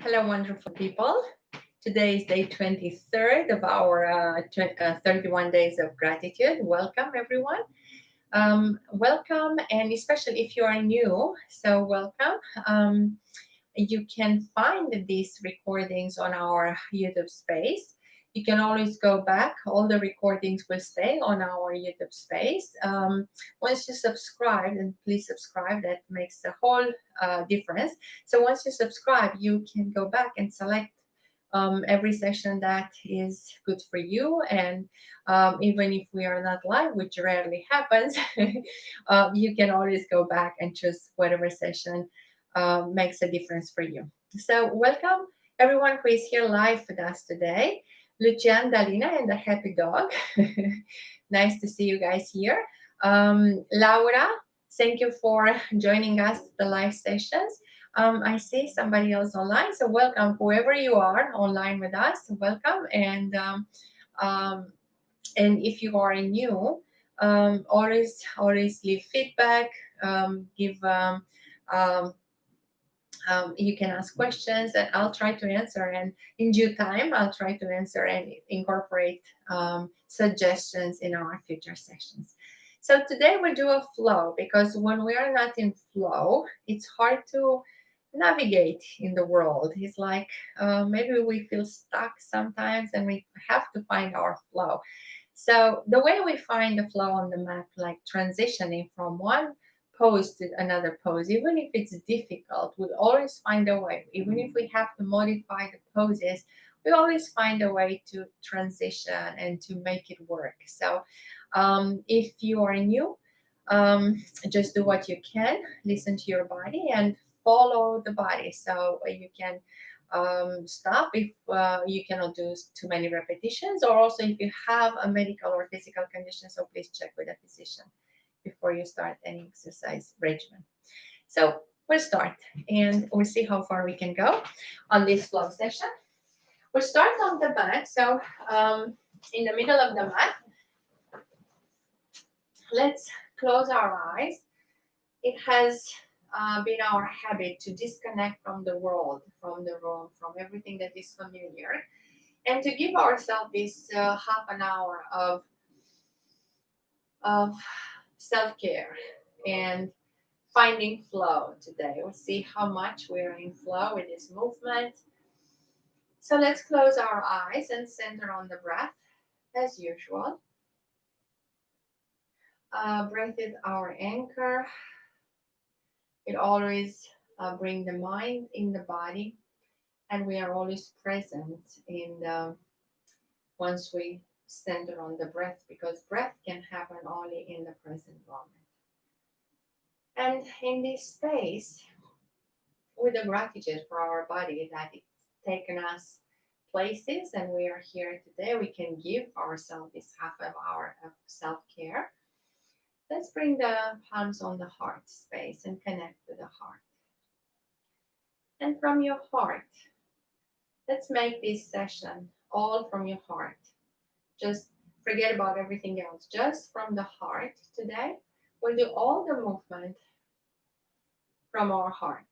Hello, wonderful people. Today is day 23rd of our 31 days of gratitude. Welcome, everyone. Welcome, and especially if you are new, so welcome. You can find these recordings on our YouTube space. You can always go back. All the recordings will stay on our YouTube space. Once you subscribe, and please subscribe, that makes a whole difference. So once you subscribe, you can go back and select every session that is good for you. And even if we are not live, which rarely happens, you can always go back and choose whatever session makes a difference for you. So, welcome everyone who is here live with us today. Lucian, Dalina, and the happy dog. Nice to see you guys here. Laura, thank you for joining us the live sessions. I see somebody else online, so welcome, whoever you are online with us. Welcome, um, and if you are new, always leave feedback. Give um, You can ask questions, and I'll try to answer. And in due time, I'll try to answer and incorporate suggestions in our future sessions. So today we'll do a flow because when we are not in flow, it's hard to navigate in the world. It's like maybe we feel stuck sometimes and we have to find our flow. So the way we find the flow on the mat, like transitioning from one pose to another pose, even if it's difficult, we'll always find a way. Even if we have to modify the poses, we always find a way to transition and to make it work. So if you are new, just do what you can, listen to your body and follow the body. So you can stop if you cannot do too many repetitions, or also if you have a medical or physical condition, so please check with a physician before you start any exercise regimen. So we'll start and we'll see how far we can go on this flow session. We'll start on the mat. So in the middle of the mat, let's close our eyes. It has been our habit to disconnect from the world, from the room, from everything that is familiar, and to give ourselves this half an hour of self care and finding flow today. We'll see how much we're in flow with this movement. So let's close our eyes and center on the breath as usual. Breath is our anchor. It always brings the mind in the body, and we are always present in the once we center on the breath, because breath can happen only in the present moment. And in this space, with the gratitude for our body that it's taken us places and we are here today, we can give ourselves this half of hour of self-care. Let's bring the palms on the heart space and connect with the heart. And from your heart, let's make this session all from your heart. Just forget about everything else. Just from the heart today, we'll do all the movement from our heart.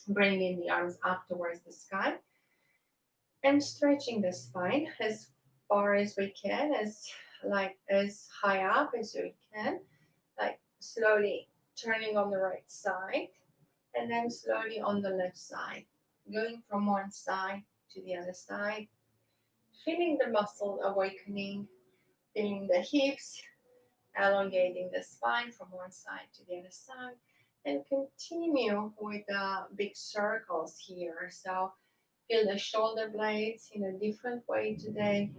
Bringing the arms up towards the sky and stretching the spine as far as we can, as high up as we can, like slowly turning on the right side and then slowly on the left side, going from one side to the other side, feeling the muscle awakening, feeling the hips, elongating the spine from one side to the other side, and continue with the big circles here. So feel the shoulder blades in a different way today.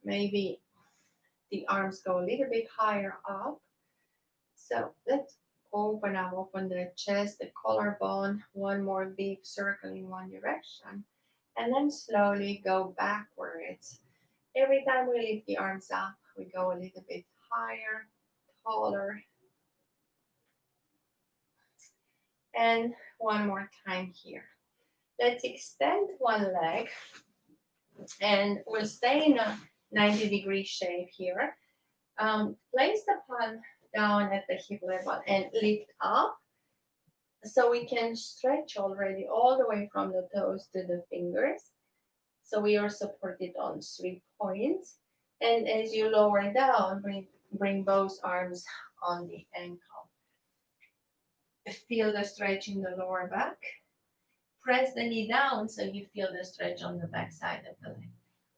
Maybe the arms go a little bit higher up. So let's open the chest, the collarbone, one more big circle in one direction, and then slowly go backwards. Every time we lift the arms up, we go a little bit higher, taller. And one more time here. Let's extend one leg and we'll stay in a 90-degree shape here. Place the palm down at the hip level and lift up So we can stretch already all the way from the toes to the fingers. So we are supported on 3 points. And as you lower down, bring both arms on the ankle. Feel the stretch in the lower back. Press the knee down so you feel the stretch on the back side of the leg.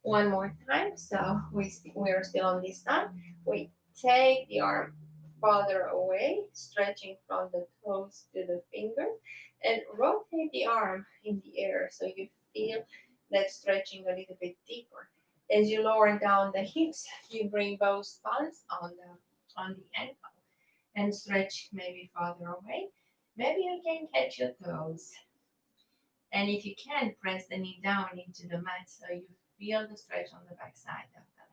One more time. So we are still on this time. We take the arm farther away, stretching from the toes to the fingers, and rotate the arm in the air so you feel that stretching a little bit deeper. As you lower down the hips, you bring both palms on the ankle and stretch maybe farther away. Maybe you can catch your toes. And if you can, press the knee down into the mat so you feel the stretch on the back side of the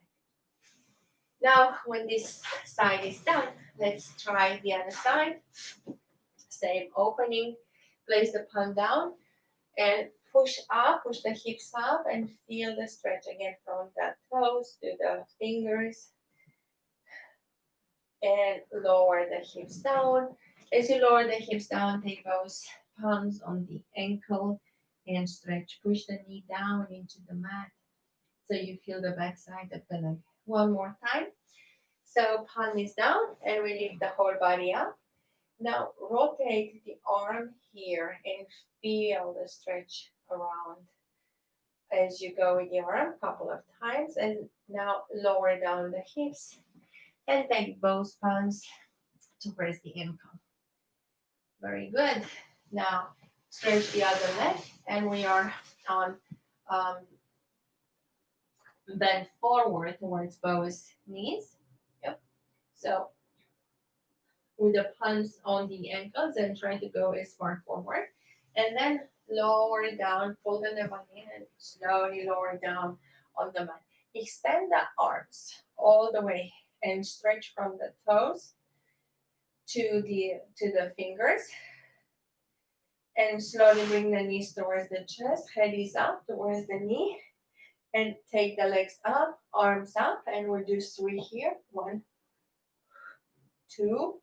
leg. Now, when this side is done, let's try the other side. Same opening. Place the palm down and push up, push the hips up and feel the stretch again from the toes to the fingers and lower the hips down. As you lower the hips down, take both palms on the ankle and stretch. Push the knee down into the mat so you feel the back side of the leg. One more time. So palm is down and we lift the whole body up. Now rotate the arm here and feel the stretch around as you go with the arm a couple of times. And now lower down the hips and take both palms towards the ankle. Very good. Now stretch the other leg and we are on um, bend forward towards both knees. Yep. So with the palms on the ankles and try to go as far forward. And then lower down, fold the navel in and slowly lower down on the mat. Extend the arms all the way and stretch from the toes to the fingers. And slowly bring the knees towards the chest, head is up towards the knee. And take the legs up, arms up, and we'll do 3 here. 1, 2,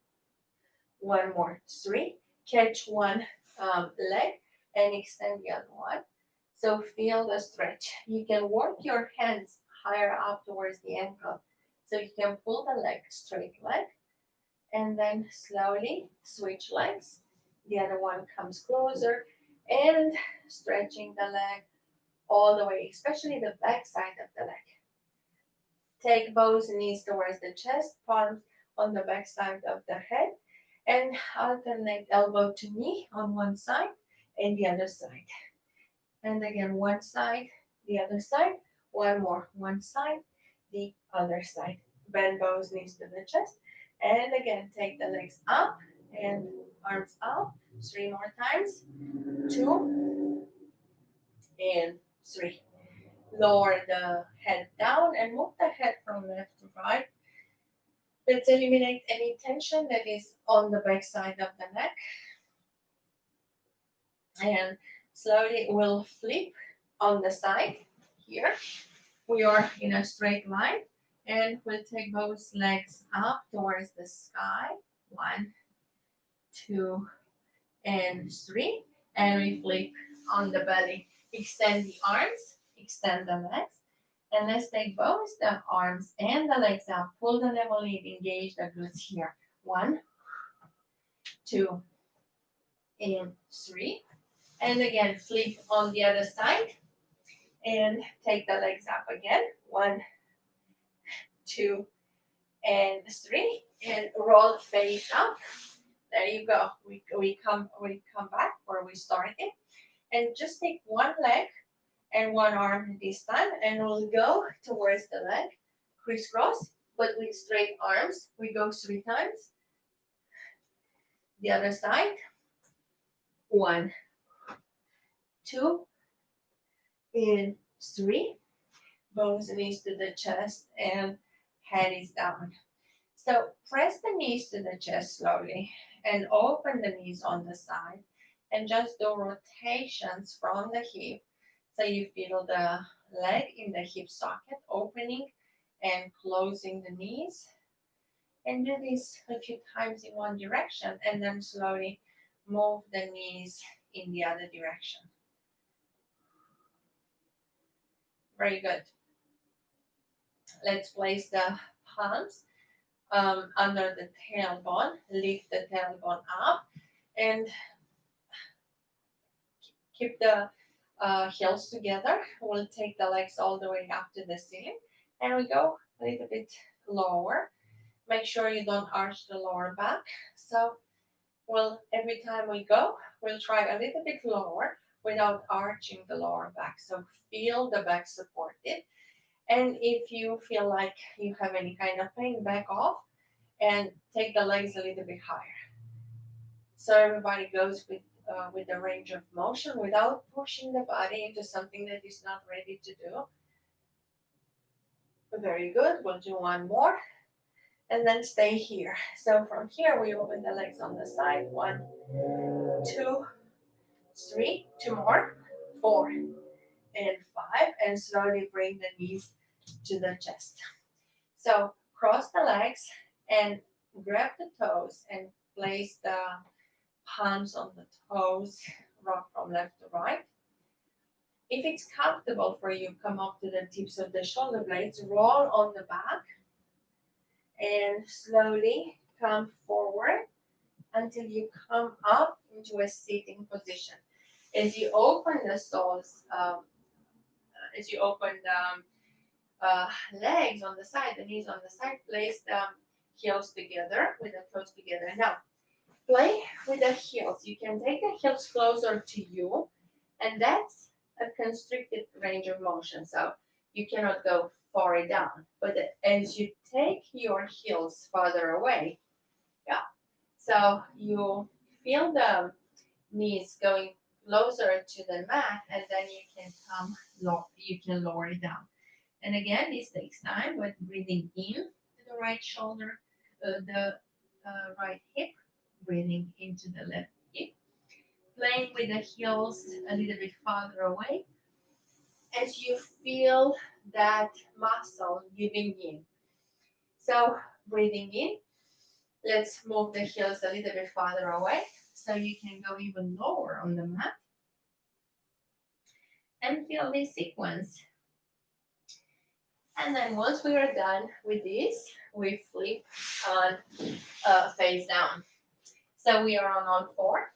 one more, 3. Catch one leg and extend the other one. So feel the stretch. You can work your hands higher up towards the ankle. So you can pull the leg, straight leg, and then slowly switch legs. The other one comes closer and stretching the leg all the way, especially the back side of the leg. Take both knees towards the chest, palms on the back side of the head, and alternate elbow to knee on one side and the other side. And again, one side, the other side, one more, one side, the other side. Bend both knees to the chest. And again, take the legs up and arms up. 3 more times. 2 and 3. Lower the head down and move the head from left to right. Let's eliminate any tension that is on the back side of the neck. And slowly we'll flip on the side here. We are in a straight line and we'll take both legs up towards the sky. 1, 2, and 3. And we flip on the belly. Extend the arms, extend the legs. And let's take both the arms and the legs up. Pull the navel in, engage the glutes here. 1, 2, and 3. And again, flip on the other side and take the legs up again. 1, 2, and 3. And roll face up. There you go. We come back where we started. And just take one leg and one arm this time. And we'll go towards the leg. Crisscross, but with straight arms. We go 3 times. The other side. 1, 2, and 3. Both knees to the chest and head is down. So press the knees to the chest slowly and open the knees on the side and just do rotations from the hip so you feel the leg in the hip socket opening and closing the knees. And do this a few times in one direction and then slowly Move the knees in the other direction. Very good. Let's place the palms under the tailbone. Lift the tailbone up and keep the heels together. We'll take the legs all the way up to the ceiling and we go a little bit lower. Make sure you don't arch the lower back. So every time we go, we'll try a little bit lower without arching the lower back. So feel the back supported. And if you feel like you have any kind of pain, back off and take the legs a little bit higher. So everybody goes with the range of motion without pushing the body into something that is not ready to do. Very good. We'll do one more and then stay here. So from here, we open the legs on the side. 1, 2, 3, 2 more, 4, and 5, and slowly bring the knees to the chest. So cross the legs and grab the toes and place the palms on the toes, rock from left to right. If it's comfortable for you, come up to the tips of the shoulder blades, roll on the back, and slowly come forward until you come up into a sitting position. As you open the soles, as you open the legs on the side, the knees on the side, place the heels together with the toes together. Now, play with the heels. You can take the heels closer to you, and that's a constricted range of motion. So you cannot go far down. But as you take your heels farther away, yeah. So you feel the knees going closer to the mat, and then you can come low. You can lower it down. And again, this takes time, but breathing in to the right shoulder, the right hip, breathing into the left hip, playing with the heels a little bit farther away as you feel that muscle giving in. So breathing in, let's move the heels a little bit farther away so you can go even lower on the mat and feel this sequence. And then once we are done with this, we flip on face down. So we are on all four.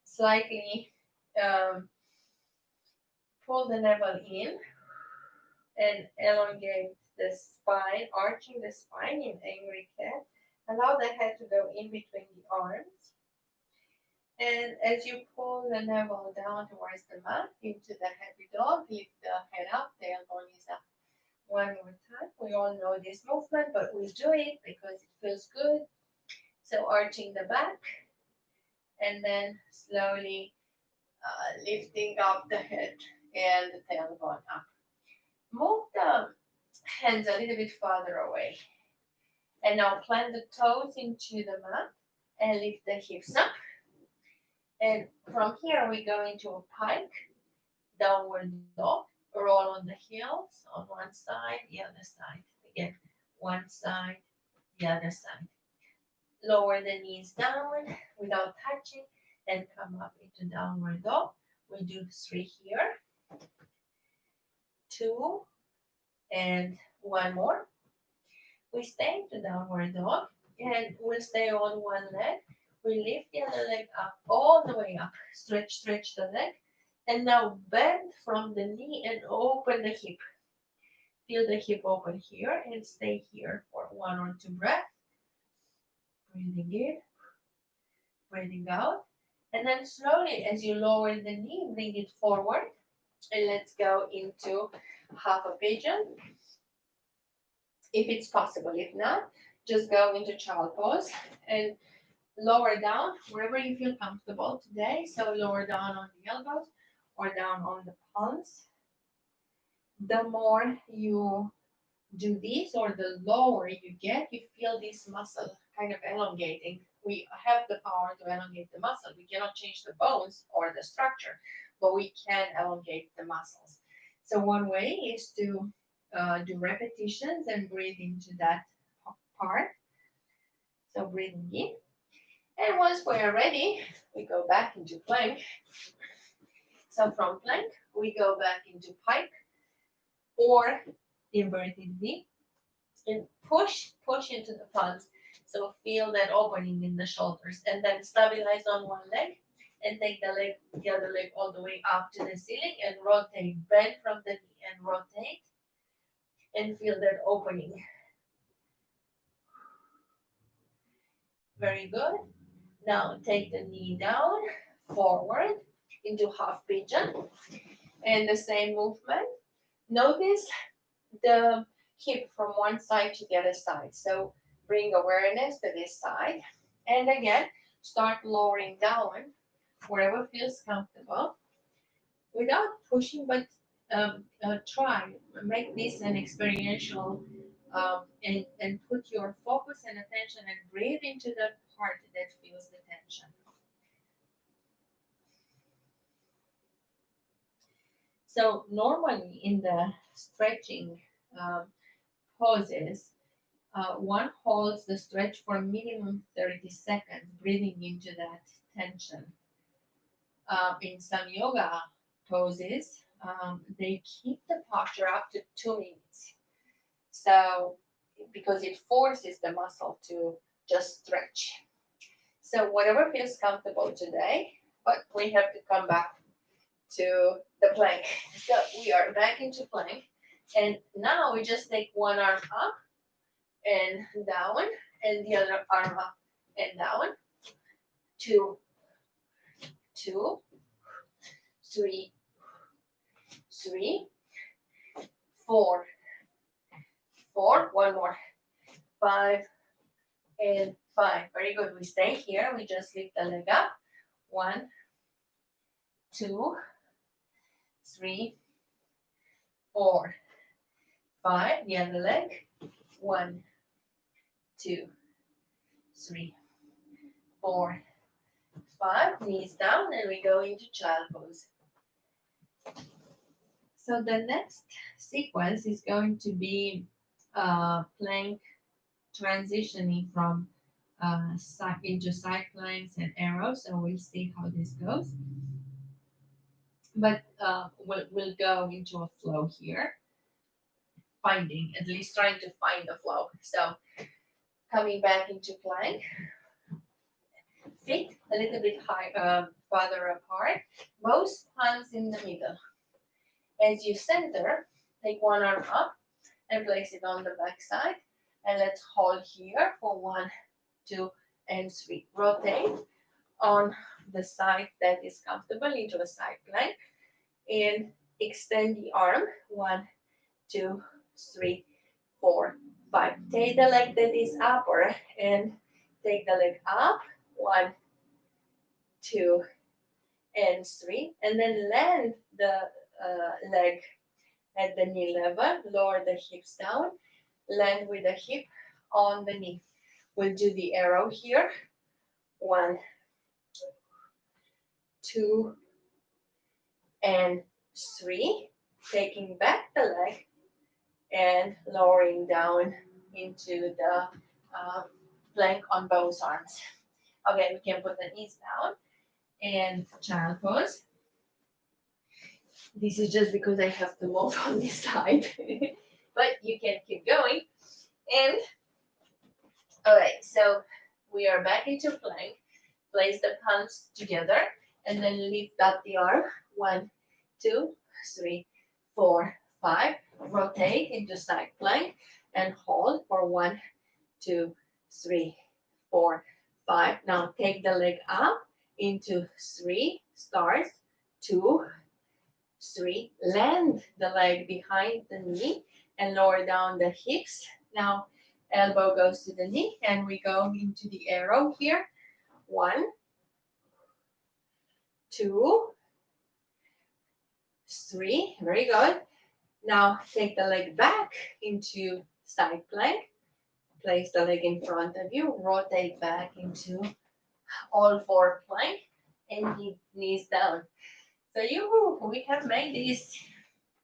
Slightly pull the navel in and elongate the spine, arching the spine in angry cat. Allow the head to go in between the arms. And as you pull the navel down towards the mat into the happy dog, lift the head up, tailbone is up. One more time. We all know this movement, but we do it because it feels good. So arching the back and then slowly lifting up the head and the tailbone up. Move the hands a little bit farther away. And now plant the toes into the mat and lift the hips up. And from here we go into a pike, downward dog, roll on the heels on one side, the other side. Again, one side, the other side. Lower the knees down without touching and come up into downward dog. We do 3 here, 2, and 1 more. We stay to downward dog and we'll stay on one leg. We lift the other leg up, all the way up. Stretch, stretch the leg. And now bend from the knee and open the hip. Feel the hip open here and stay here for 1 or 2 breaths. Breathing in, breathing out. And then slowly, as you lower the knee, bring it forward. And let's go into half a pigeon. If it's possible. If not, just go into child pose and lower down wherever you feel comfortable today. So lower down on the elbows or down on the palms. The more you do this or the lower you get, you feel this muscle kind of elongating. We have the power to elongate the muscle. We cannot change the bones or the structure, but we can elongate the muscles. So one way is to do repetitions and breathe into that part. So breathing in And once we are ready, we go back into plank. So from plank, we go back into pike or inverted V and push into the palms. So feel that opening in the shoulders and then stabilize on one leg and take the other leg all the way up to the ceiling and rotate, bend from the knee and rotate and feel that opening. Very good. Now take the knee down, forward into half pigeon and the same movement. Notice the hip from one side to the other side. So bring awareness to this side. And again, start lowering down wherever feels comfortable without pushing, but try. Make this an experiential and put your focus and attention and breathe into the part that feels the tension. So normally in the stretching um, poses, one holds the stretch for minimum 30 seconds, breathing into that tension. In some yoga poses, they keep the posture up to 2 minutes. So, because it forces the muscle to just stretch. So, whatever feels comfortable today, but we have to come back to the plank. So, we are back into plank. And now we just take one arm up and down, and the other arm up and down. Two, two, three, three, four, four. One more. Five and five. Very good. We stay here. We just lift the leg up. One, two, three, four, five. The other leg. One, two, three, four, five. Knees down, and we go into child pose. So the next sequence is going to be plank transitioning from into side planks and arrows. So we'll see how this goes. But we'll go into a flow here, finding, at least trying to find the flow. So coming back into plank, feet a little bit high, farther apart, both palms in the middle. As you center, take one arm up and place it on the back side. And let's hold here for one, two, and three. Rotate on the side that is comfortable into a side plank and extend the arm. One, two, three, four, five. Take the leg that is upper and take the leg up. One, two, and three. And then land the leg at the knee level. Lower the hips down. Land with the hip on the knee. We'll do the arrow here. One, two, and three. Taking back the leg and lowering down into the plank on both arms. Okay, we can put the knees down and child pose. This is just because I have to move on this side, but you can keep going. And all right, so we are back into plank. Place the palms together and then lift up the arm. One, two, three, four, five. Rotate into side plank and hold for one, two, three, four, five. Now take the leg up into three stars. Two, three. Land the leg behind the knee and lower down the hips. Now elbow goes to the knee and we go into the arrow here. One, two, three. Very good. Now take the leg back into side plank. Place the leg in front of you. Rotate back into all four plank and knees down. So we have made this.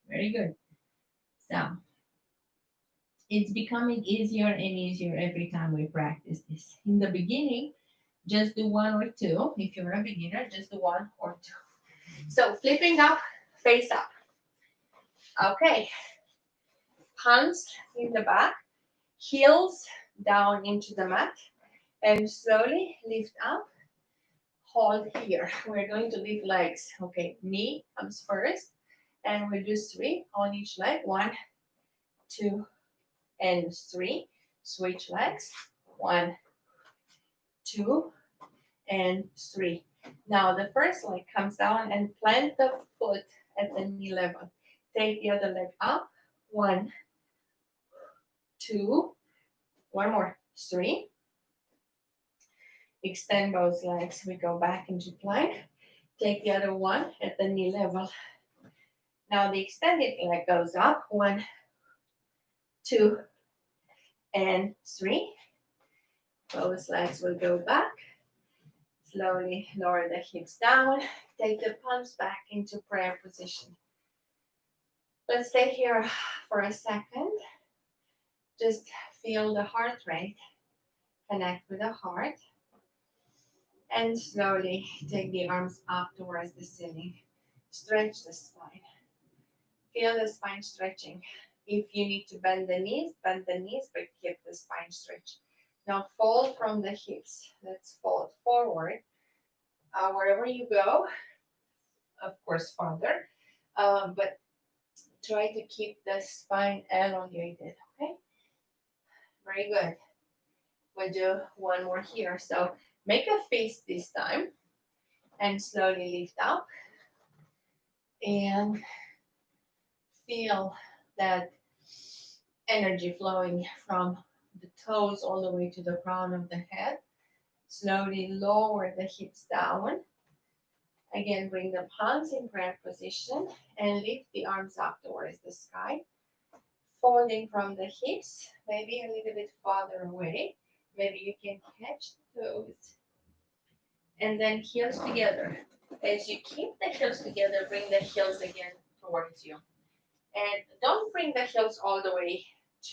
Very good. So it's becoming easier and easier every time we practice this. In the beginning, Just do one or two. If you're a beginner, just do one or two. So flipping up, face up. Okay, palms in the back, heels down into the mat, and slowly lift up. Hold here. We're going to lift legs. Okay, knee comes first, and we'll do three on each leg. One, two, and three. Switch legs. One, two, and three. Now the first leg comes down and plant the foot at the knee level. Take the other leg up. One, two, one more, three. Extend both legs. We go back into plank. Take the other one at the knee level. Now the extended leg goes up. One, two, and three. Both legs will go back. Slowly lower the hips down. Take the palms back into prayer position. Let's stay here for a second. Just feel the heart rate. Connect with the heart. And slowly take the arms up towards the ceiling. Stretch the spine. Feel the spine stretching. If you need to bend the knees, but keep the spine stretched. Now fold from the hips. Let's fold forward. Wherever you go, of course, farther. But try to keep the spine elongated, okay? Very good. We'll do one more here. So make a fist this time and slowly lift up and feel that energy flowing from the toes all the way to the crown of the head. Slowly lower the hips down. Again, bring the palms in prayer position and lift the arms up towards the sky. Folding from the hips, maybe a little bit farther away. Maybe you can catch the toes. And then heels together. As you keep the heels together, bring the heels again towards you. And don't bring the heels all the way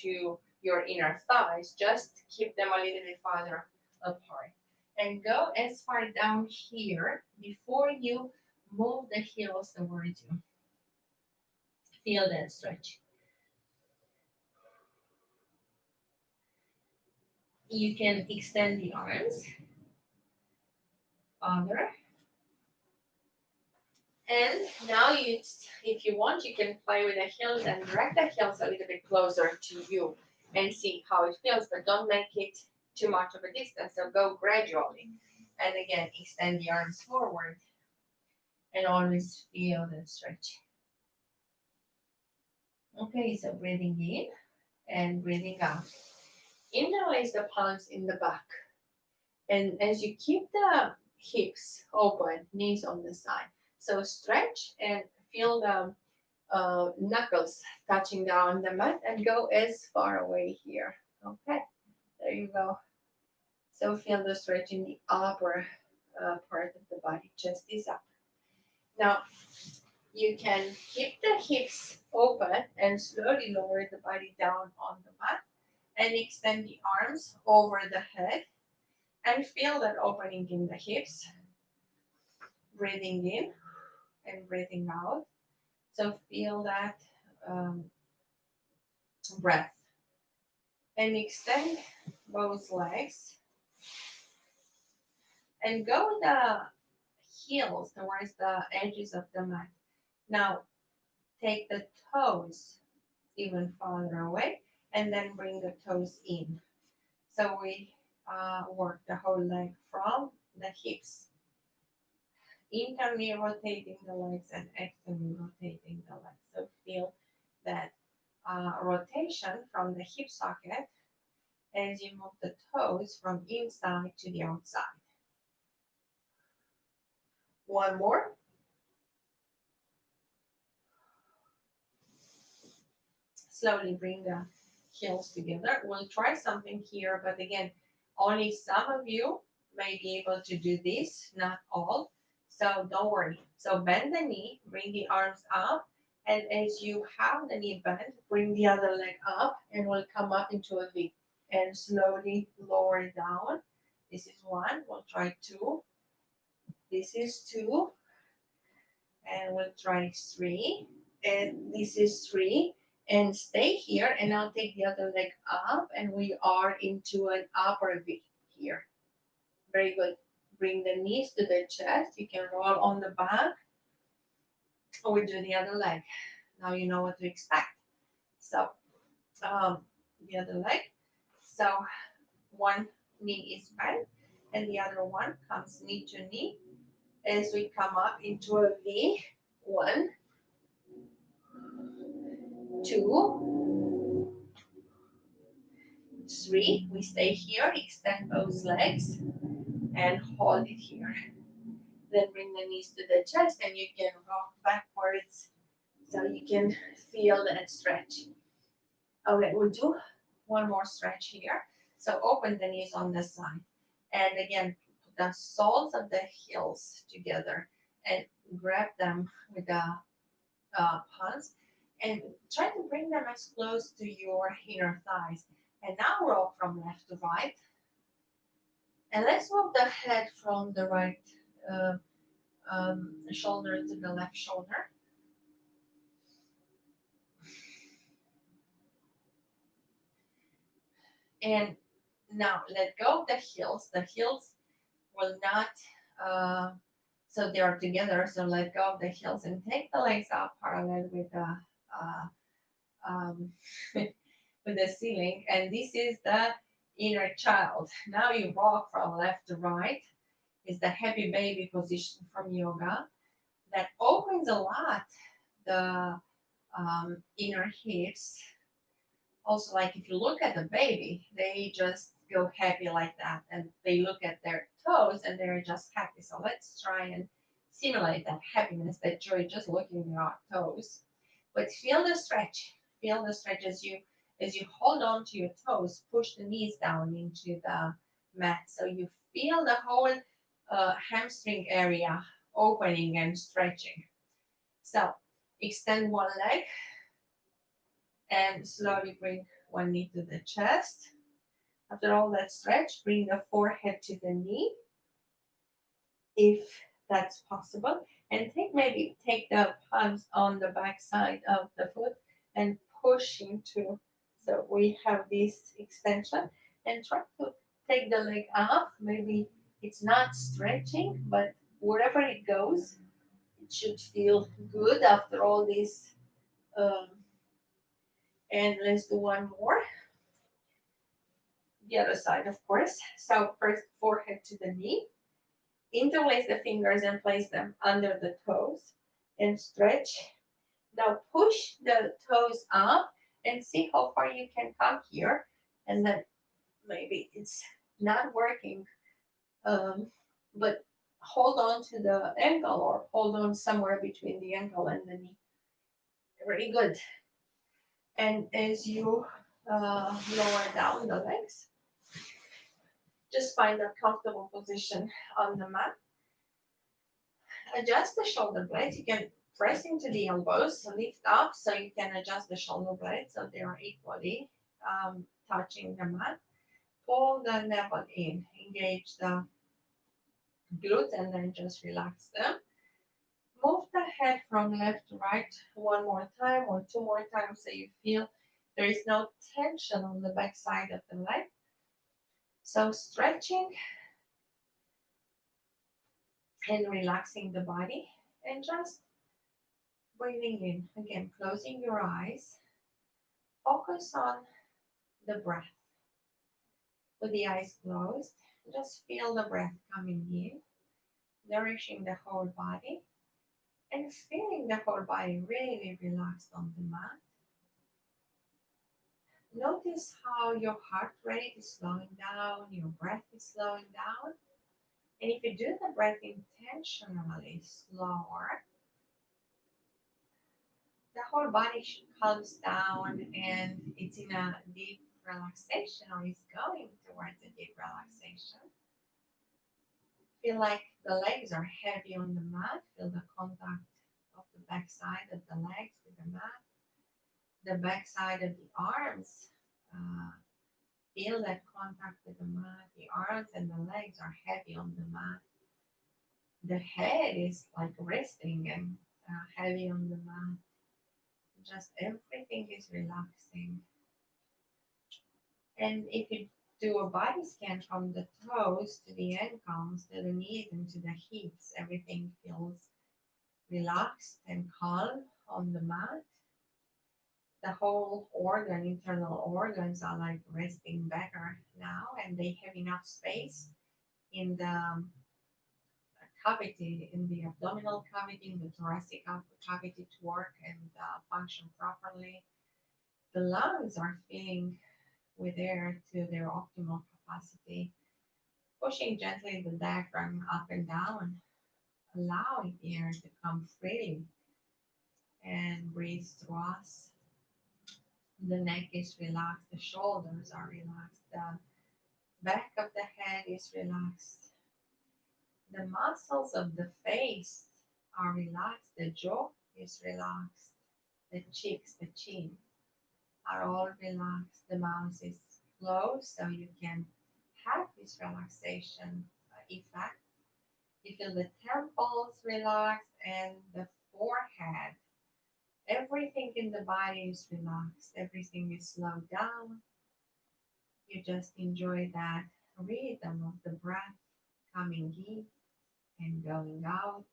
to your inner thighs. Just keep them a little bit farther apart. And go as far down here before you move the heels towards you. Feel that stretch. You can extend the arms farther. And now if you want, you can play with the heels and drag the heels a little bit closer to you and see how it feels, but don't make it too much of a distance. So go gradually. And again, extend the arms forward and always feel that stretch. Okay, so breathing in and breathing out. Internalize the palms in the back. And as you keep the hips open, knees on the side. So stretch and feel the knuckles touching down the mat and go as far away here. Okay, there you go. So feel the stretch in the upper part of the body. Chest is up. Now you can keep the hips open and slowly lower the body down on the mat and extend the arms over the head and feel that opening in the hips. Breathing in and breathing out. So feel that um, breath. And extend both legs. And go the heels towards the edges of the mat. Now take the toes even farther away and then bring the toes in. So we work the whole leg from the hips. Internally rotating the legs and externally rotating the legs. So feel that rotation from the hip socket as you move the toes from inside to the outside. One more. Slowly bring the heels together. We'll try something here, but again, only some of you may be able to do this, not all. So don't worry. So bend the knee, bring the arms up, and as you have the knee bent, bring the other leg up, and we'll come up into a V. And slowly lower down This is one. We'll try two. This is two. And we'll try three. And this is three. And stay here. And I'll take the other leg up. And we are into an upper V here. Very good. Bring the knees to the chest. You can roll on the back. Or we do the other leg. Now you know what to expect. So um, the other leg. So one knee is bent and the other one comes knee to knee as we come up into a V. One, two, three. We stay here, extend those legs and hold it here. Then bring the knees to the chest and you can rock backwards so you can feel that stretch. Okay, we'll do one more stretch here. So open the knees on the side. And again, put the soles of the heels together and grab them with the palms and try to bring them as close to your inner thighs. And now roll from left to right. And let's move the head from the right uh, shoulder to the left shoulder. And now let go of the heels. The heels will not, uh, so they are together. So let go of the heels and take the legs up parallel with the um, with the ceiling. And this is the inner child. Now you walk from left to right. Is the happy baby position from yoga that opens a lot the inner hips. Also, like if you look at the baby, they just go happy like that, and they look at their toes and they're just happy. So let's try and simulate that happiness, that joy, just looking at your toes. But feel the stretch. Feel the stretch as you hold on to your toes. Push the knees down into the mat, so you feel the whole hamstring area opening and stretching. So extend one leg and slowly bring one knee to the chest. After all that stretch, bring the forehead to the knee, if that's possible. And take the palms on the back side of the foot and push into. So we have this extension and try to take the leg up. Maybe it's not stretching, but wherever it goes, it should feel good after all this. Um, and let's do one more. The other side, of course. So first forehead to the knee. Interlace the fingers and place them under the toes and stretch. Now push the toes up and see how far you can come here. And then maybe it's not working, um, but hold on to the ankle or hold on somewhere between the ankle and the knee. Very good. And as you lower down the legs, just find a comfortable position on the mat. Adjust the shoulder blades. You can press into the elbows, lift up so you can adjust the shoulder blades so they are equally touching the mat. Pull the navel in, engage the glutes, and then just relax them. Move the head from left to right one more time or two more times so you feel there is no tension on the back side of the leg. So stretching and relaxing the body and just breathing in. Again, closing your eyes. Focus on the breath. With the eyes closed, just feel the breath coming in, nourishing the whole body, and feeling the whole body really relaxed on the mat. Notice how your heart rate is slowing down, your breath is slowing down. And if you do the breath intentionally slower, the whole body calms down and it's in a deep relaxation or is going towards a deep relaxation. Feel like the legs are heavy on the mat. Feel the contact of the back side of the legs with the mat. The back side of the arms Feel that contact with the mat. The arms and the legs are heavy on the mat. The head is like resting and heavy on the mat. Just everything is relaxing. And if you do a body scan from the toes to the ankles, to the knees, and to the hips, everything feels relaxed and calm on the mat. The whole internal organs are like resting better now, and they have enough space in the cavity, in the abdominal cavity, in the thoracic cavity to work and function properly. The lungs are filling with air to their optimal capacity, pushing gently the diaphragm up and down, allowing air to come freely and breathe through us. The neck is relaxed, the shoulders are relaxed, the back of the head is relaxed, the muscles of the face are relaxed, the jaw is relaxed, the cheeks, the chin are all relaxed, the mouth is closed so you can have this relaxation effect. You feel the temples relaxed and the forehead. Everything in the body is relaxed, everything is slowed down. You just enjoy that rhythm of the breath coming in and going out,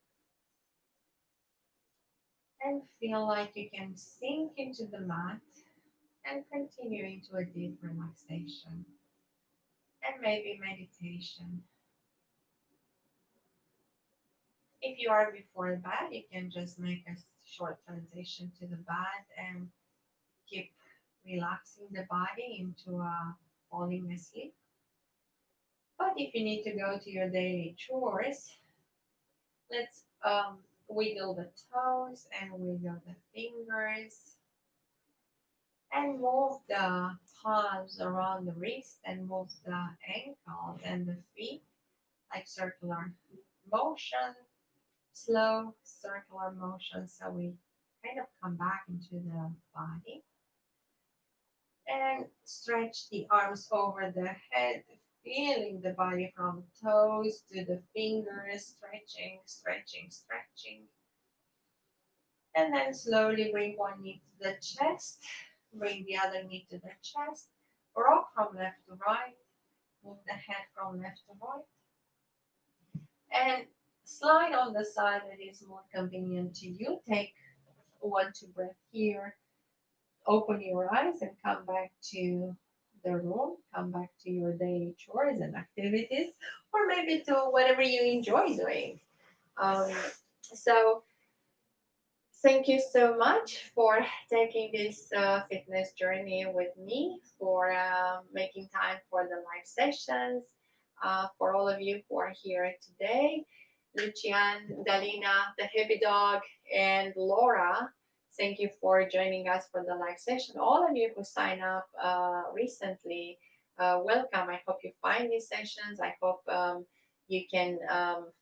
and feel like you can sink into the mat and continue into a deep relaxation and maybe meditation. If you are before the bed, you can just make a short transition to the bed and keep relaxing the body into falling asleep. But if you need to go to your daily chores, let's wiggle the toes and wiggle the fingers and move the palms around the wrist and move the ankles and the feet like circular motion, slow circular motion. So we kind of come back into the body and stretch the arms over the head, feeling the body from toes to the fingers, stretching, stretching, stretching. And then slowly bring one knee to the chest, bring the other knee to the chest, rock from left to right, move the head from left to right, and slide on the side that is more convenient to you. Take 1, 2 breath here, open your eyes and come back to the room, come back to your daily chores and activities, or maybe to whatever you enjoy doing. Um, so thank you so much for taking this fitness journey with me, for making time for the live sessions, for all of you who are here today. Lucian, Dalina, the happy dog, and Laura, thank you for joining us for the live session. All of you who signed up recently, welcome. I hope you find these sessions. I hope you can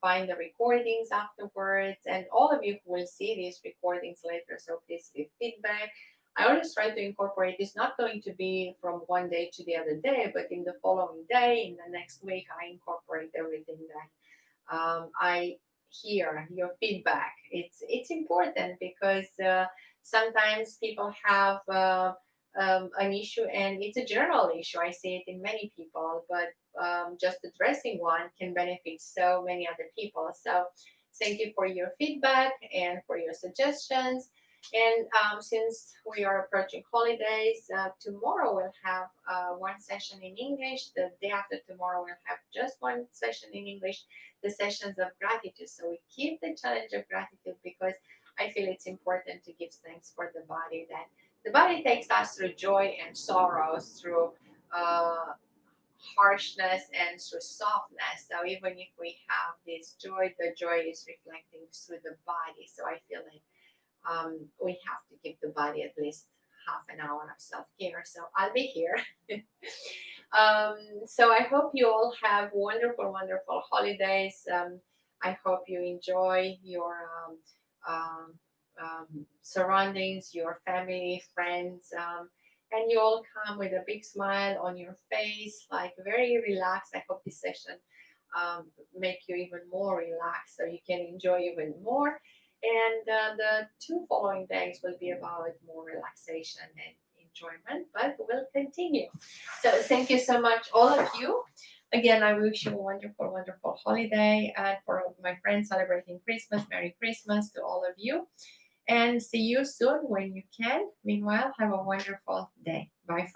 find the recordings afterwards, and all of you who will see these recordings later, so please give feedback. I always try to incorporate, it's not going to be from one day to the other day, but in the following day, in the next week, I incorporate everything that I hear your feedback. It's important because sometimes people have an issue, and it's a general issue. I see it in many people, but just addressing one can benefit so many other people. So thank you for your feedback and for your suggestions. And since we are approaching holidays, tomorrow we'll have one session in English. The day after tomorrow we'll have just one session in English, the sessions of gratitude. So we keep the challenge of gratitude because I feel it's important to give thanks for the body, that the body takes us through joy and sorrows, through uh, harshness and through softness. So even if we have this joy, the joy is reflecting through the body. So I feel like we have to give the body at least half an hour of self care. So I'll be here. um, so I hope you all have wonderful, wonderful holidays. I hope you enjoy your surroundings, your family, friends. and you all come with a big smile on your face, like very relaxed. I hope this session make you even more relaxed so you can enjoy even more. And the two following days will be about more relaxation and enjoyment, but we'll continue. So thank you so much, all of you. Again, I wish you a wonderful, wonderful holiday. And for all my friends celebrating Christmas, Merry Christmas to all of you. And see you soon when you can. Meanwhile, have a wonderful day. Bye